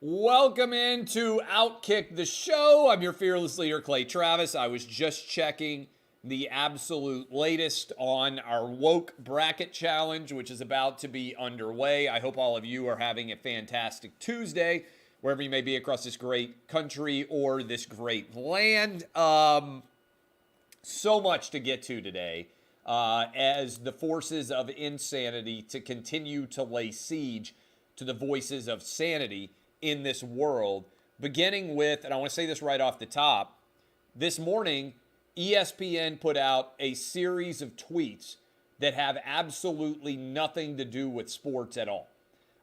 Welcome into Outkick the Show. I'm your fearless leader, Clay Travis. I was just checking the absolute latest on our woke bracket challenge, which is about to be underway. I hope all of you are having a fantastic Tuesday, wherever you may be across this great country or this great land. So much to get to today as the forces of insanity to continue to lay siege to the voices of sanity in this world, beginning with, and I want to say this right off the top, this morning, ESPN put out a series of tweets that have absolutely nothing to do with sports at all.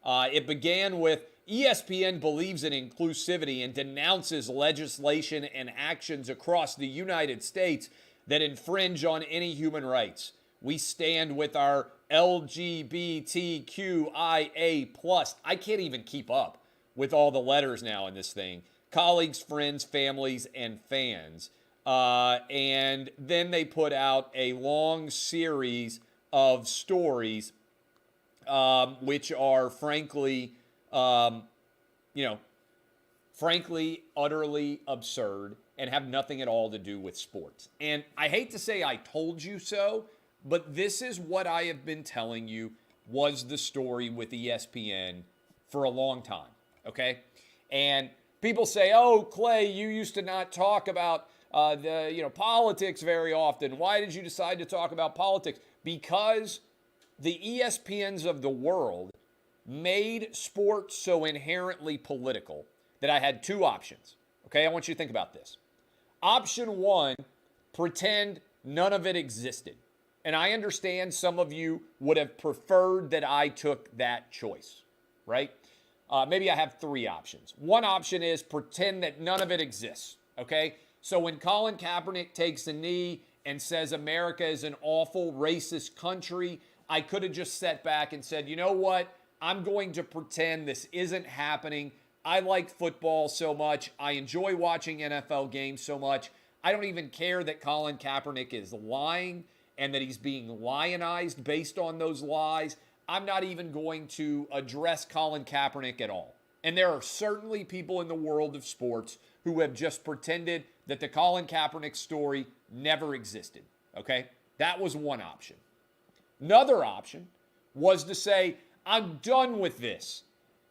It began with, ESPN believes in inclusivity and denounces legislation and actions across the United States that infringe on any human rights. We stand with our LGBTQIA+. I can't even keep up with all the letters now in this thing. Colleagues, friends, families, and fans. And then they put out a long series of stories, which are frankly, utterly absurd and have nothing at all to do with sports. And I hate to say I told you so, but this is what I have been telling you was the story with ESPN for a long time. Okay, and people say, "Oh, Clay, you used to not talk about politics very often. Why did you decide to talk about politics?" Because the ESPNs of the world made sports so inherently political that I had two options. Okay, I want you to think about this. Option one: pretend none of it existed. And I understand some of you would have preferred that I took that choice, right? Maybe I have three options. One option is pretend that none of it exists, okay? So when Colin Kaepernick takes a knee and says America is an awful racist country, I could have just sat back and said, you know what? I'm going to pretend this isn't happening. I like football so much. I enjoy watching NFL games so much. I don't even care that Colin Kaepernick is lying and that he's being lionized based on those lies. I'm not even going to address Colin Kaepernick at all. And there are certainly people in the world of sports who have just pretended that the Colin Kaepernick story never existed, okay? That was one option. Another option was to say, I'm done with this.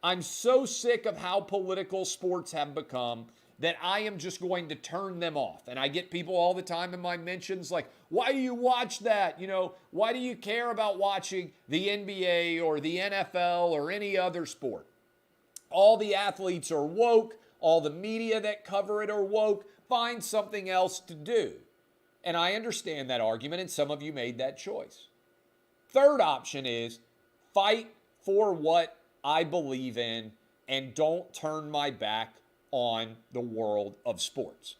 I'm so sick of how political sports have become that I am just going to turn them off. And I get people all the time in my mentions like, why do you watch that? Why do you care about watching the NBA or the NFL or any other sport? All the athletes are woke. All the media that cover it are woke. Find something else to do. And I understand that argument, and some of you made that choice. Third option is fight for what I believe in and don't turn my back on the world of sports.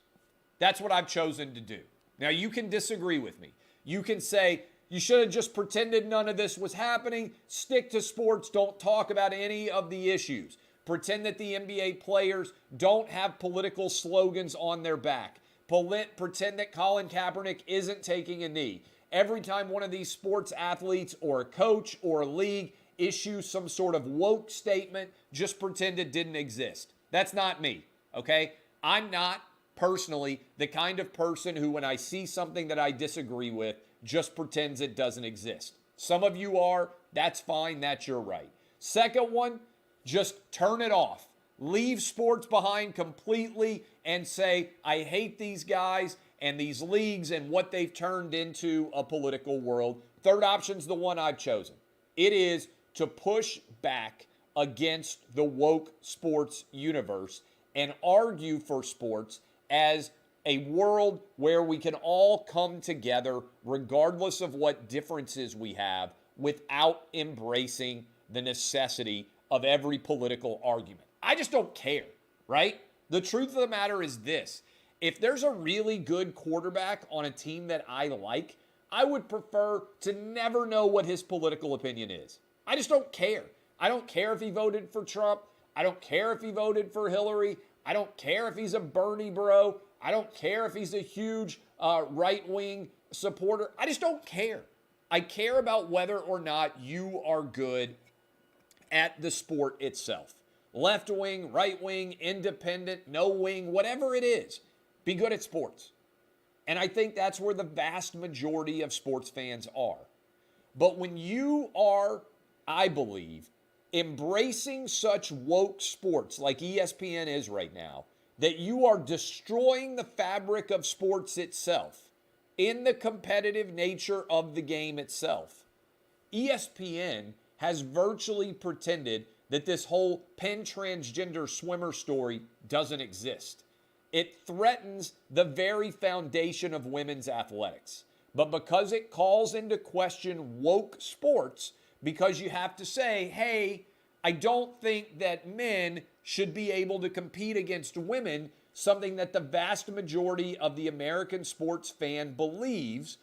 That's what I've chosen to do. Now, you can disagree with me. You can say, you should have just pretended none of this was happening. Stick to sports. Don't talk about any of the issues. Pretend that the NBA players don't have political slogans on their back. Pretend that Colin Kaepernick isn't taking a knee. Every time one of these sports athletes or a coach or a league issues some sort of woke statement, just pretend it didn't exist. That's not me, okay? I'm not personally the kind of person who, when I see something that I disagree with, just pretends it doesn't exist. Some of you are. That's fine. That's your right. Second one, just turn it off. Leave sports behind completely and say, I hate these guys and these leagues and what they've turned into a political world. Third option's the one I've chosen. It is to push back against the woke sports universe and argue for sports as a world where we can all come together regardless of what differences we have without embracing the necessity of every political argument. I just don't care, right? The truth of the matter is this. If there's a really good quarterback on a team that I like, I would prefer to never know what his political opinion is. I just don't care. I don't care if he voted for Trump. I don't care if he voted for Hillary. I don't care if he's a Bernie bro. I don't care if he's a huge right-wing supporter. I just don't care. I care about whether or not you are good at the sport itself. left wing, right wing, independent, no wing, whatever it is, be good at sports. And I think that's where the vast majority of sports fans are. But when you are, I believe, embracing such woke sports like ESPN is right now, that you are destroying the fabric of sports itself in the competitive nature of the game itself. ESPN has virtually pretended that this whole Penn transgender swimmer story doesn't exist. It threatens the very foundation of women's athletics. But because it calls into question woke sports, because you have to say, hey, I don't think that men should be able to compete against women, something that the vast majority of the American sports fan believes,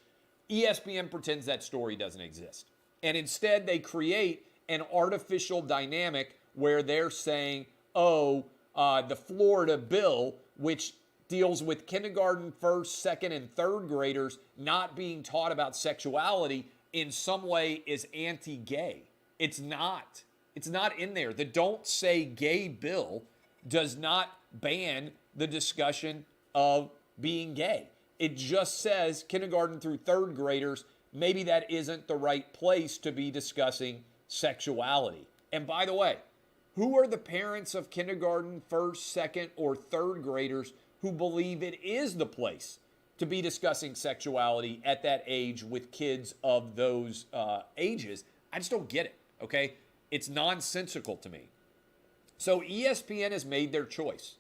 ESPN pretends that story doesn't exist. And instead, they create an artificial dynamic where they're saying, the Florida bill, which deals with kindergarten, first, second, and third graders not being taught about sexuality, in some way is anti-gay. It's not. It's not in there. The Don't Say Gay bill does not ban the discussion of being gay. It just says kindergarten through third graders, maybe that isn't the right place to be discussing sexuality. And by the way, who are the parents of kindergarten, first, second, or third graders who believe it is the place to be discussing sexuality at that age with kids of those ages? I just don't get it, okay? It's nonsensical to me. So ESPN has made their choice.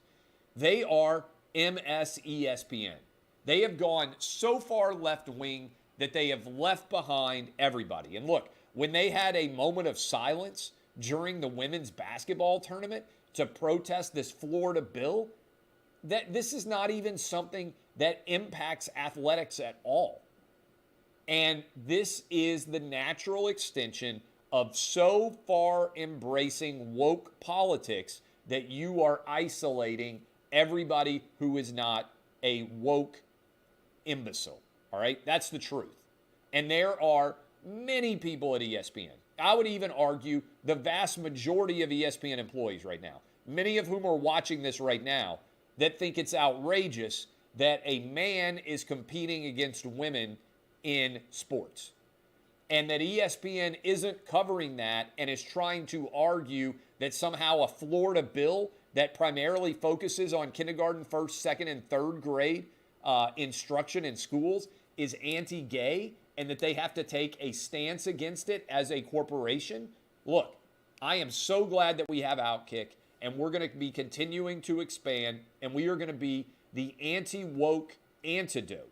They are MS-ESPN. They have gone so far left-wing that they have left behind everybody. And look, when they had a moment of silence during the women's basketball tournament to protest this Florida bill, that this is not even something that impacts athletics at all. And this is the natural extension of so far embracing woke politics that you are isolating everybody who is not a woke imbecile. All right? That's the truth. And there are many people at ESPN. I would even argue the vast majority of ESPN employees right now, many of whom are watching this right now, that think it's outrageous that a man is competing against women in sports. And that ESPN isn't covering that and is trying to argue that somehow a Florida bill that primarily focuses on kindergarten, first, second, and third grade instruction in schools is anti-gay and that they have to take a stance against it as a corporation. Look, I am so glad that we have Outkick, and we're going to be continuing to expand, and we are going to be the anti-woke antidote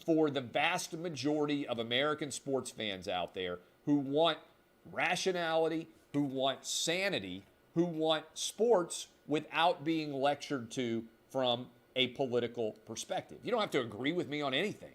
for the vast majority of American sports fans out there who want rationality, who want sanity, who want sports without being lectured to from a political perspective. You don't have to agree with me on anything.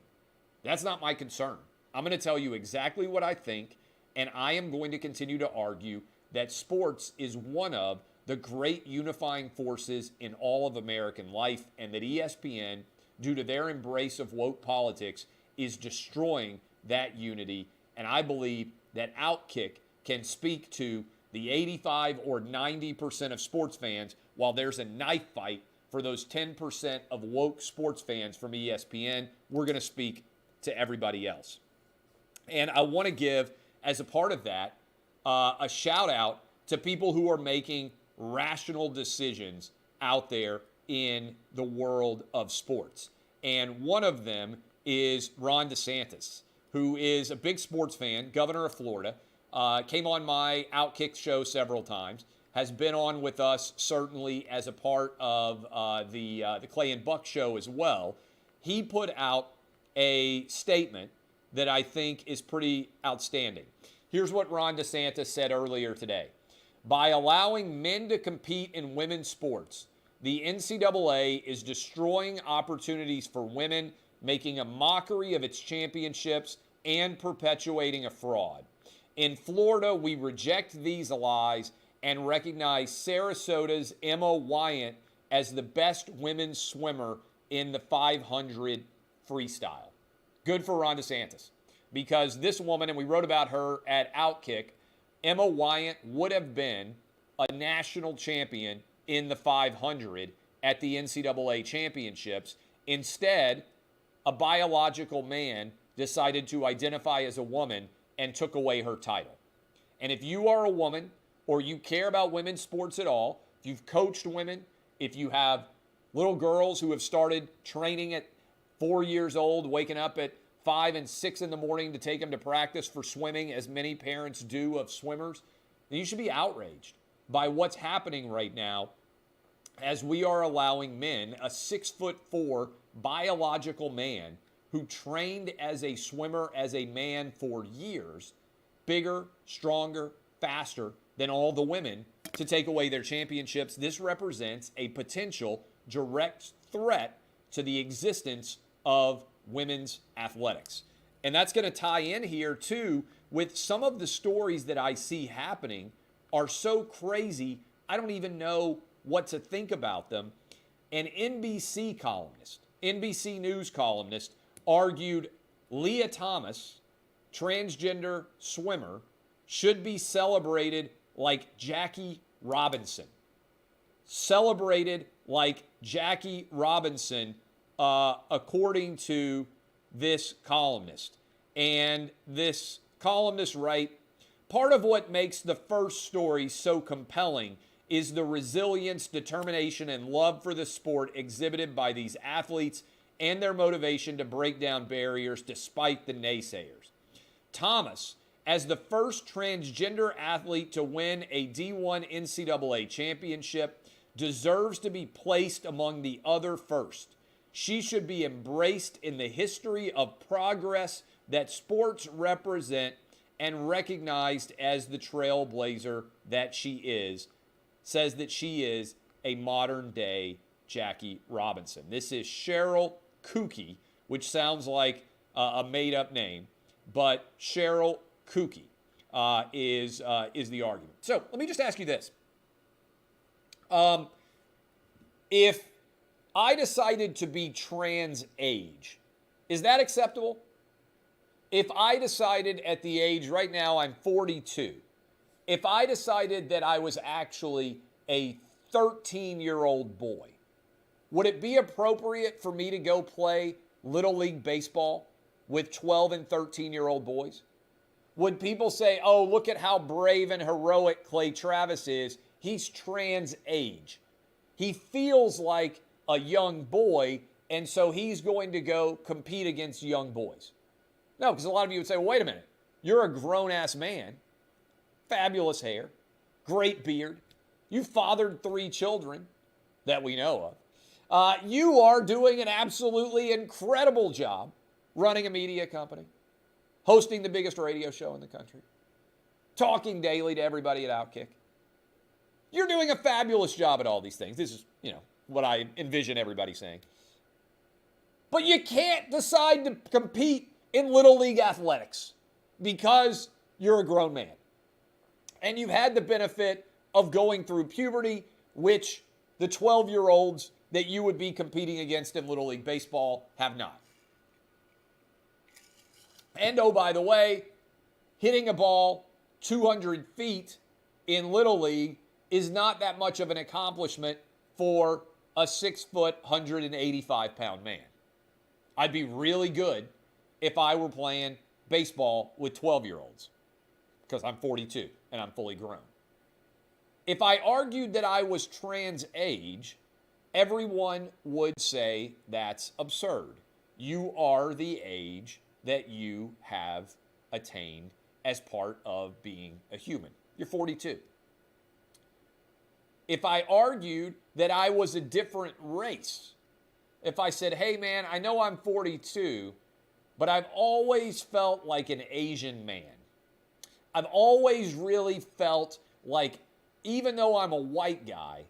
That's not my concern. I'm going to tell you exactly what I think, and I am going to continue to argue that sports is one of the great unifying forces in all of American life, and that ESPN, due to their embrace of woke politics, is destroying that unity. And I believe that Outkick can speak to the 85 or 90% of sports fans, while there's a knife fight for those 10% of woke sports fans from ESPN. We're going to speak to everybody else. And I want to give, as a part of that, a shout out to people who are making rational decisions out there in the world of sports. And one of them is Ron Desantis, who is a big sports fan, governor of Florida, came on my Outkick show several times, has been on with us certainly as a part of the Clay and Buck show as well. He put out a statement that I think is pretty outstanding. Here's what Ron DeSantis said earlier today. By allowing men to compete in women's sports, the NCAA is destroying opportunities for women, making a mockery of its championships, and perpetuating a fraud. In Florida, we reject these lies and recognize Sarasota's Emma Wyant as the best women's swimmer in the 500 freestyle. Good for Ron DeSantis, because this woman, and we wrote about her at Outkick, Emma Wyant would have been a national champion in the 500 at the NCAA championships. Instead, a biological man decided to identify as a woman and took away her title. And if you are a woman or you care about women's sports at all, if you've coached women, if you have little girls who have started training at 4 years old, waking up at 5 and 6 in the morning to take them to practice for swimming, as many parents do of swimmers, then you should be outraged by what's happening right now as we are allowing men, a 6'4" biological man who trained as a swimmer, as a man for years, bigger, stronger, faster than all the women, to take away their championships. This represents a potential direct threat to the existence of women's athletics. And that's going to tie in here, too, with some of the stories that I see happening are so crazy, I don't even know what to think about them. An NBC columnist, NBC News columnist, argued Leah Thomas, transgender swimmer, should be celebrated like Jackie Robinson. Celebrated like Jackie Robinson, according to this columnist. And this columnist writes, part of what makes the first story so compelling is the resilience, determination, and love for the sport exhibited by these athletes and their motivation to break down barriers despite the naysayers. Thomas, as the first transgender athlete to win a D1 NCAA championship, deserves to be placed among the other first. She should be embraced in the history of progress that sports represent and recognized as the trailblazer that she is. Says that she is a modern-day Jackie Robinson. This is Cheryl Kookie, which sounds like a made-up name, but Cheryl Kookie is the argument. So let me just ask you this. If I decided to be trans age, is that acceptable? If I decided at the age, right now I'm 42, if I decided that I was actually a 13-year-old boy, would it be appropriate for me to go play Little League Baseball with 12 and 13-year-old boys? Would people say, oh, look at how brave and heroic Clay Travis is. He's trans age. He feels like a young boy, and so he's going to go compete against young boys. No, because a lot of you would say, well, wait a minute. You're a grown-ass man. Fabulous hair. Great beard. You fathered 3 children that we know of. You are doing an absolutely incredible job running a media company, hosting the biggest radio show in the country, talking daily to everybody at Outkick. You're doing a fabulous job at all these things. This is, what I envision everybody saying. But you can't decide to compete in Little League athletics because you're a grown man. And you've had the benefit of going through puberty, which the 12-year-olds that you would be competing against in Little League Baseball have not. And oh, by the way, hitting a ball 200 feet in Little League is not that much of an accomplishment for a 6', 185-pound man. I'd be really good if I were playing baseball with 12-year-olds because I'm 42 and I'm fully grown. If I argued that I was trans age, everyone would say that's absurd. You are the age that you have attained as part of being a human. You're 42. If I argued that I was a different race, if I said, hey man, I know I'm 42, but I've always felt like an Asian man. I've always really felt like, even though I'm a white guy,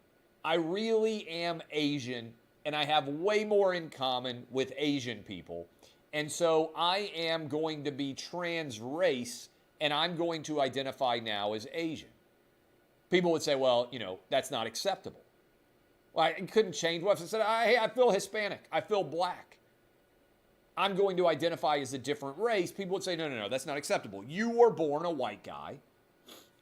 I really am Asian and I have way more in common with Asian people. And so I am going to be trans race and I'm going to identify now as Asian. People would say, well, that's not acceptable. Well, I couldn't change what I said. Hey, I feel Hispanic. I feel black. I'm going to identify as a different race. People would say, no, that's not acceptable. You were born a white guy,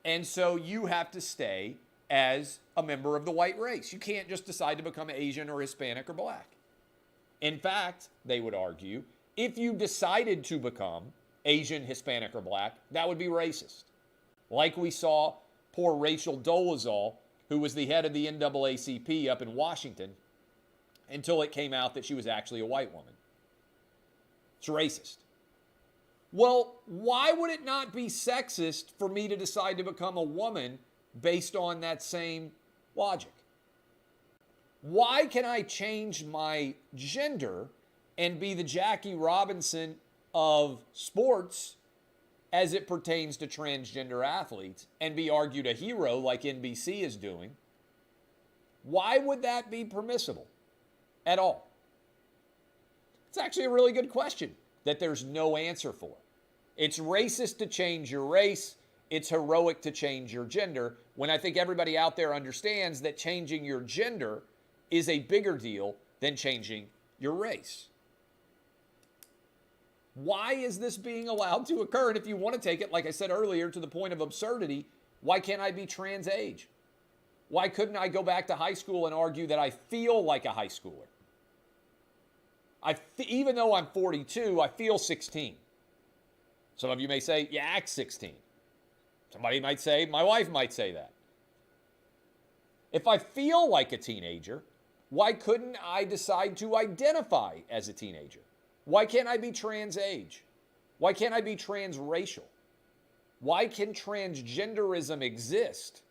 and so you have to stay as a member of the white race. You can't just decide to become Asian or Hispanic or black. In fact, they would argue, if you decided to become Asian, Hispanic, or black, that would be racist. Like we saw poor Rachel Dolezal, who was the head of the NAACP up in Washington, until it came out that she was actually a white woman. It's racist. Well, why would it not be sexist for me to decide to become a woman based on that same logic? Why can I change my gender and be the Jackie Robinson of sports as it pertains to transgender athletes and be argued a hero like NBC is doing? Why would that be permissible at all? It's actually a really good question that there's no answer for. It's racist to change your race. It's heroic to change your gender, when I think everybody out there understands that changing your gender is a bigger deal than changing your race. Why is this being allowed to occur? And if you want to take it, like I said earlier, to the point of absurdity, why can't I be trans age? Why couldn't I go back to high school and argue that I feel like a high schooler? Even though I'm 42, I feel 16. Some of you may say, you act 16. Somebody might say, my wife might say that. If I feel like a teenager, why couldn't I decide to identify as a teenager? Why can't I be trans age? Why can't I be transracial? Why can transgenderism exist,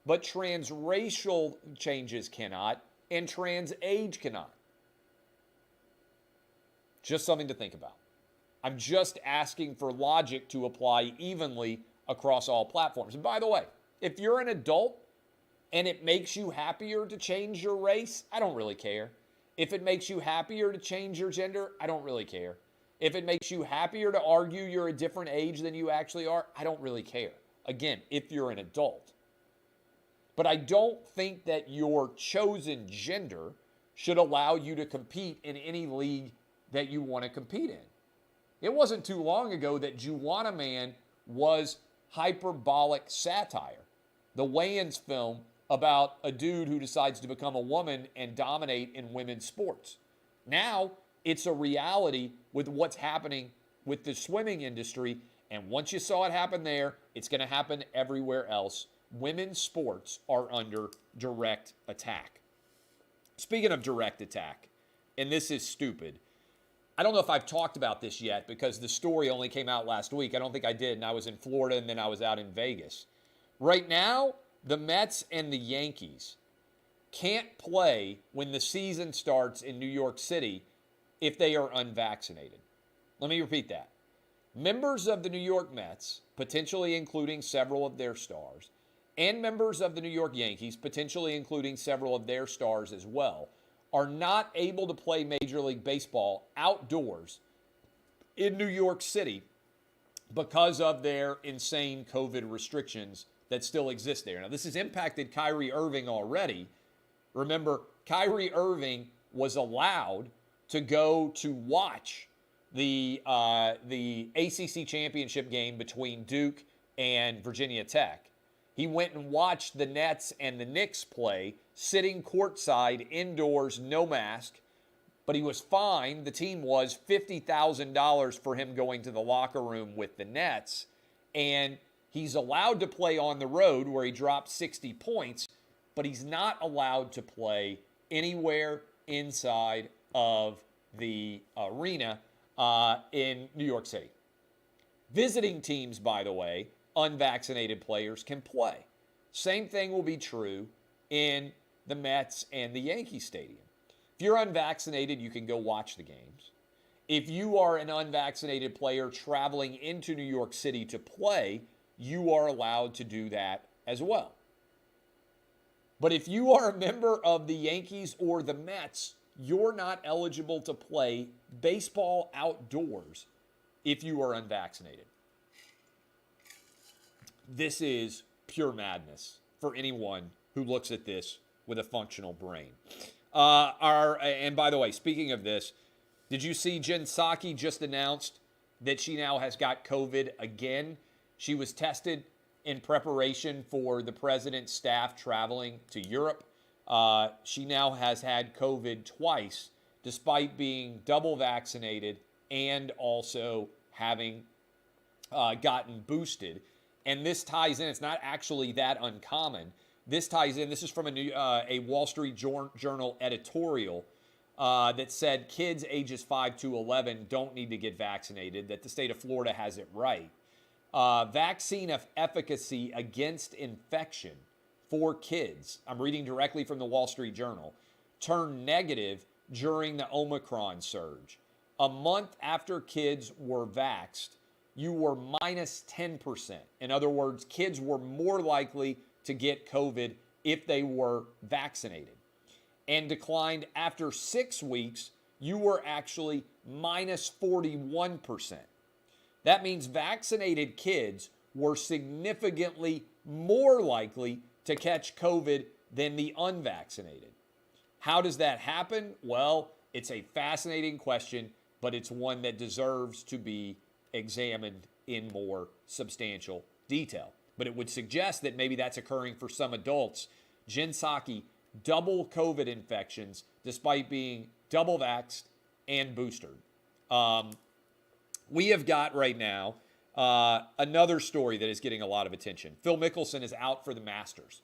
but transracial changes cannot, and trans age cannot? Just something to think about. I'm just asking for logic to apply evenly across all platforms. And by the way, if you're an adult and it makes you happier to change your race, I don't really care. If it makes you happier to change your gender, I don't really care. If it makes you happier to argue you're a different age than you actually are, I don't really care. Again, if you're an adult. But I don't think that your chosen gender should allow you to compete in any league that you want to compete in. It wasn't too long ago that Juwanna Mann was hyperbolic satire. The Wayans film about a dude who decides to become a woman and dominate in women's sports. Now, it's a reality with what's happening with the swimming industry, and once you saw it happen there, it's going to happen everywhere else. Women's sports are under direct attack. Speaking of direct attack, and this is stupid, I don't know if I've talked about this yet because the story only came out last week. I don't think I did, and I was in Florida and then I was out in Vegas. Right now, the Mets and the Yankees can't play when the season starts in New York City if they are unvaccinated. Let me repeat that. Members of the New York Mets, potentially including several of their stars, and members of the New York Yankees, potentially including several of their stars as well, are not able to play Major League Baseball outdoors in New York City because of their insane COVID restrictions that still exist there. Now, this has impacted Kyrie Irving already. Remember, Kyrie Irving was allowed to go to watch the ACC championship game between Duke and Virginia Tech. He went and watched the Nets and the Knicks play, sitting courtside, indoors, no mask. But he was fined, the team was, $50,000 for him going to the locker room with the Nets. And he's allowed to play on the road where he dropped 60 points, but he's not allowed to play anywhere inside of the arena in New York City. Visiting teams, by the way, unvaccinated players can play. Same thing will be true in the Mets and the Yankee Stadium. If you're unvaccinated, you can go watch the games. If you are an unvaccinated player traveling into New York City to play, you are allowed to do that as well. But if you are a member of the Yankees or the Mets, you're not eligible to play baseball outdoors if you are unvaccinated. This is pure madness for anyone who looks at this with a functional brain. And by the way, speaking of this, did you see Jen Psaki just announced that she now has got COVID again? She was tested in preparation for the president's staff traveling to Europe. She now has had COVID twice, despite being double vaccinated and also having gotten boosted. And this ties in, it's not actually that uncommon. This ties in, this is from a Wall Street Journal editorial that said kids ages 5 to 11 don't need to get vaccinated, that the state of Florida has it right. Vaccine efficacy against infection for kids, I'm reading directly from the Wall Street Journal, turned negative during the Omicron surge. A month after kids were vaxxed, you were minus 10%. In other words, kids were more likely to get COVID if they were vaccinated. And declined after 6 weeks, you were actually minus 41%. That means vaccinated kids were significantly more likely to catch COVID than the unvaccinated. How does that happen? Well, it's a fascinating question, but it's one that deserves to be examined in more substantial detail. But it would suggest that maybe that's occurring for some adults. Jen Psaki, double COVID infections despite being double vaxxed and boosted. We have got right now another story that is getting a lot of attention. Phil Mickelson is out for the Masters.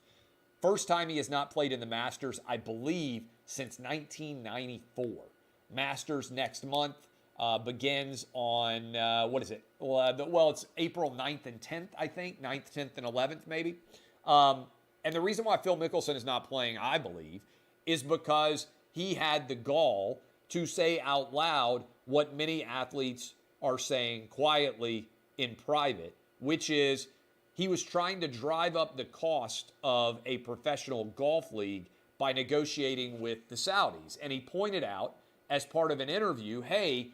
First time he has not played in the Masters, I believe, since 1994. Masters next month. Begins on, what is it? Well, it's April 9th and 10th, I think. 9th, 10th, and 11th, maybe. And the reason why Phil Mickelson is not playing, I believe, is because he had the gall to say out loud what many athletes are saying quietly in private, which is he was trying to drive up the cost of a professional golf league by negotiating with the Saudis. And he pointed out, as part of an interview, hey,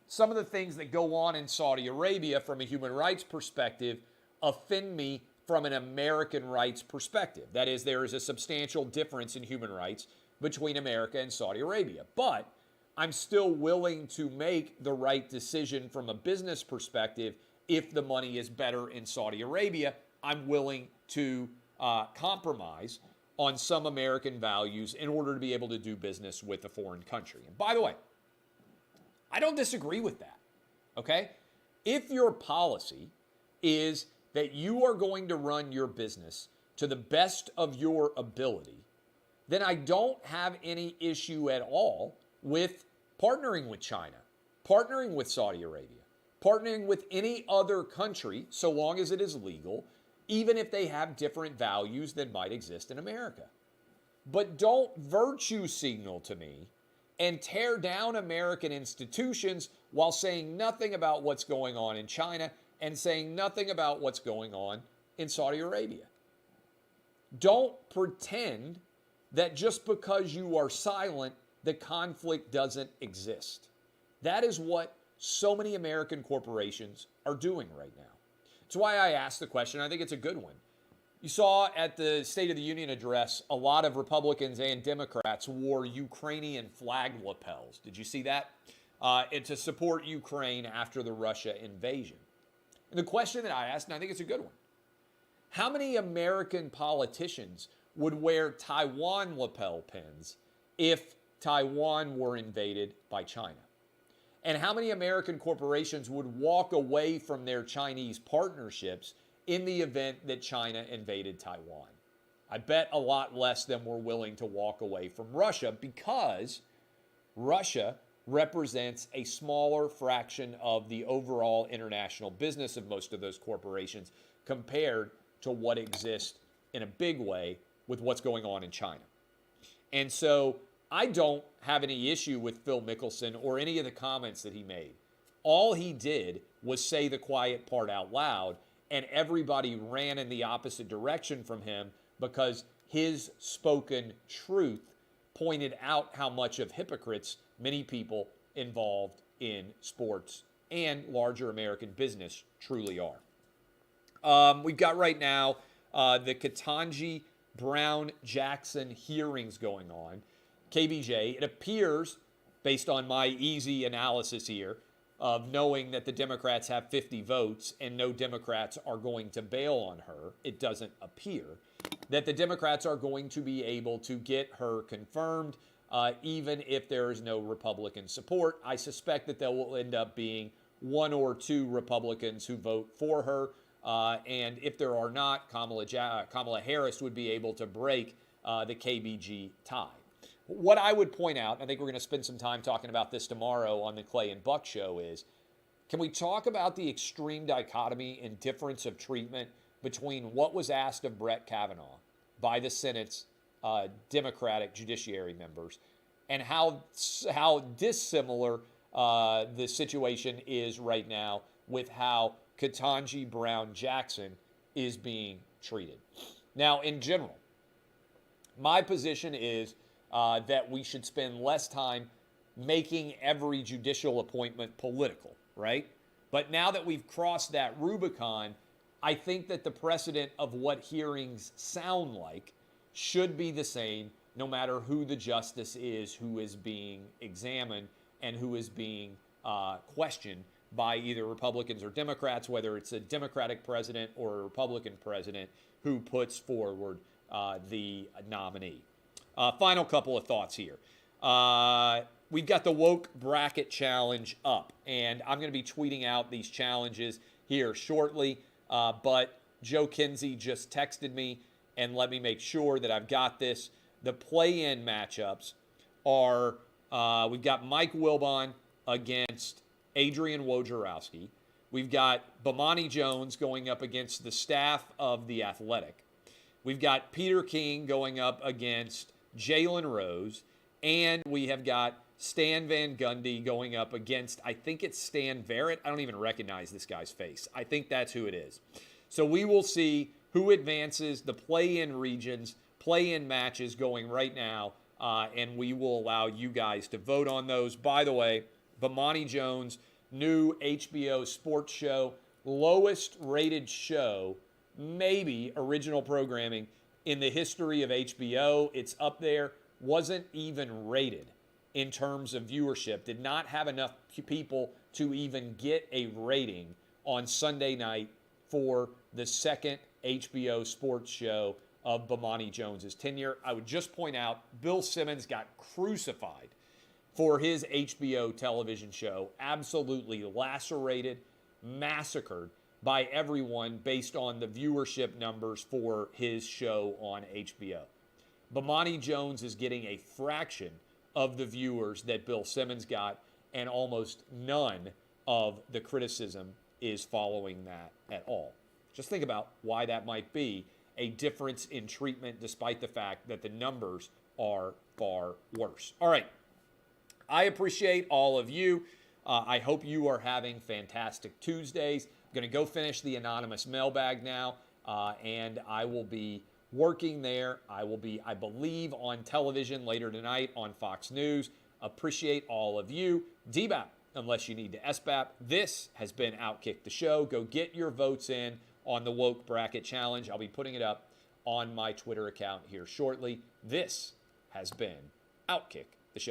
some of the things that go on in Saudi Arabia from a human rights perspective offend me from an American rights perspective. That is, there is a substantial difference in human rights between America and Saudi Arabia. But I'm still willing to make the right decision from a business perspective. If the money is better in Saudi Arabia, I'm willing to compromise on some American values in order to be able to do business with a foreign country. And by the way, I don't disagree with that, okay? If your policy is that you are going to run your business to the best of your ability, then I don't have any issue at all with partnering with China, partnering with Saudi Arabia, partnering with any other country, so long as it is legal, even if they have different values than might exist in America. But don't virtue signal to me and tear down American institutions while saying nothing about what's going on in China and saying nothing about what's going on in Saudi Arabia. Don't pretend that just because you are silent, the conflict doesn't exist. That is what so many American corporations are doing right now. That's why I asked the question. I think it's a good one. You saw at the State of the Union address, a lot of Republicans and Democrats wore Ukrainian flag lapels. Did you see that? It's to support Ukraine after the Russia invasion. And the question that I asked, and I think it's a good one, how many American politicians would wear Taiwan lapel pins if Taiwan were invaded by China? And how many American corporations would walk away from their Chinese partnerships in the event that China invaded Taiwan? I bet a lot less than we're willing to walk away from Russia, because Russia represents a smaller fraction of the overall international business of most of those corporations compared to what exists in a big way with what's going on in China. And so I don't have any issue with Phil Mickelson or any of the comments that he made. All he did was say the quiet part out loud, and everybody ran in the opposite direction from him because his spoken truth pointed out how much of hypocrites many people involved in sports and larger American business truly are. We've got right now the Ketanji Brown Jackson hearings going on. KBJ, it appears, based on my easy analysis here, of knowing that the Democrats have 50 votes and no Democrats are going to bail on her, it doesn't appear, that the Democrats are going to be able to get her confirmed, even if there is no Republican support. I suspect that there will end up being one or two Republicans who vote for her. And if there are not, Kamala Harris would be able to break the KBG tie. What I would point out, and I think we're going to spend some time talking about this tomorrow on the Clay and Buck show, is can we talk about the extreme dichotomy and difference of treatment between what was asked of Brett Kavanaugh by the Senate's Democratic judiciary members and how dissimilar the situation is right now with how Ketanji Brown Jackson is being treated. Now, in general, my position is that we should spend less time making every judicial appointment political, right? But now that we've crossed that Rubicon, I think that the precedent of what hearings sound like should be the same no matter who the justice is who is being examined and who is being questioned by either Republicans or Democrats, whether it's a Democratic president or a Republican president who puts forward the nominee. Final couple of thoughts here. We've got the woke bracket challenge up, and I'm going to be tweeting out these challenges here shortly. But Joe Kinsey just texted me and let me make sure that I've got this. The play-in matchups are we've got Mike Wilbon against Adrian Wojnarowski. We've got Bomani Jones going up against the staff of The Athletic. We've got Peter King going up against Jalen Rose. And we have got Stan Van Gundy going up against, I think it's Stan Verrett. I don't even recognize this guy's face. I think that's who it is. So we will see who advances the play-in regions, play-in matches going right now, and we will allow you guys to vote on those. By the way, Bomani Jones, new HBO sports show, lowest rated show, maybe original programming in the history of HBO. It's up there, wasn't even rated in terms of viewership, did not have enough people to even get a rating on Sunday night for the second HBO sports show of Bomani Jones's tenure. I would just point out Bill Simmons got crucified for his HBO television show, absolutely lacerated, massacred by everyone based on the viewership numbers for his show on HBO. Bomani Jones is getting a fraction of the viewers that Bill Simmons got, and almost none of the criticism is following that at all. Just think about why that might be a difference in treatment despite the fact that the numbers are far worse. All right. I appreciate all of you. I hope you are having fantastic Tuesdays. I'm going to go finish the anonymous mailbag now, and I will be working there. I will be, I believe, on television later tonight on Fox News. Appreciate all of you. DBAP, unless you need to SBAP. This has been Outkick the Show. Go get your votes in on the Woke Bracket Challenge. I'll be putting it up on my Twitter account here shortly. This has been Outkick the Show.